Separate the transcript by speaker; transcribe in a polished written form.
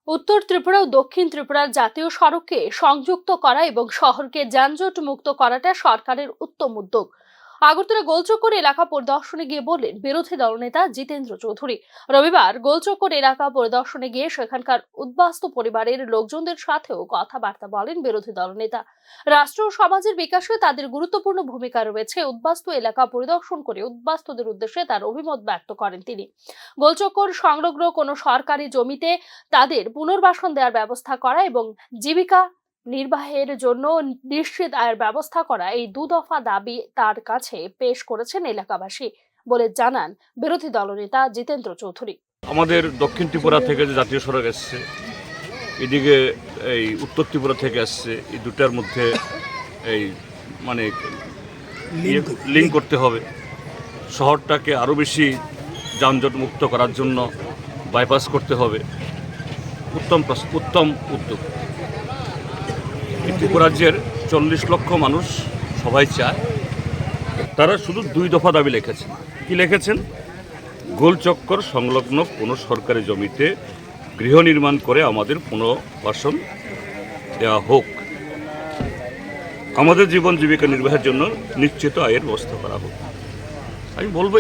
Speaker 1: উত্তর ত্রিপুরা ও দক্ষিণ ত্রিপুরার জাতীয় সড়ককে সংযুক্ত করা এবং শহরকে যানজট মুক্ত করাটা সরকারের উত্তম উদ্যোগ। আগরতলা গোলচক্কর এলাকা পরিদর্শনে গিয়ে বললেন বিরোধী দলনেতা জিতেন্দ্র চৌধুরী। রবিবার গোলচক্কর এলাকা পরিদর্শনে গিয়ে সেখানকার উদ্বাস্তু পরিবারের লোকজনদের সাথেও কথাবার্তা বলেন বিরোধী দলনেতা। রাষ্ট্র ও সমাজের বিকাশে তাদের গুরুত্বপূর্ণ ভূমিকা রয়েছে। উদ্বাস্তু এলাকা পরিদর্শন করে উদ্বাস্তুদের উদ্দেশ্যে তার অভিমত ব্যক্ত করেন তিনি। গোলচক্কর সংলগ্ন কোনো সরকারি জমিতে তাদের পুনর্বাসন দেওয়ার ব্যবস্থা করা এবং জীবিকা নির্বাহের জন্য নিশ্চিত আয়ের ব্যবস্থা করা, এই দুদফা দাবি তার কাছে পেশ করেছেন এলাকাবাসী বলে জানান বিরোধী দলনেতা জিতেন্দ্র চৌধুরী।
Speaker 2: আমাদের দক্ষিণ ত্রিপুরা থেকে যে জাতীয় সড়ক আসছে, এদিকে এই উত্তর ত্রিপুরা থেকে আসছে, এই দুটার মধ্যে এই মানে লিঙ্ক করতে হবে। শহরটাকে আরও বেশি যানজট মুক্ত করার জন্য বাইপাস করতে হবে। উত্তম উদ্যোগ। ত্রিপুরা রাজ্যের 40 লক্ষ মানুষ সবাই চায়। তারা শুধু 2 দফা দাবি লিখেছেন। কি লিখেছেন? গোলচক্কর সংলগ্ন কোনো সরকারি জমিতে গৃহ নির্মাণ করে আমাদের পুনর্বাসন দেওয়া হোক, আমাদের জীবন জীবিকা নির্বাহের জন্য নিশ্চিত আয়ের ব্যবস্থা করা হোক। আমি বলবো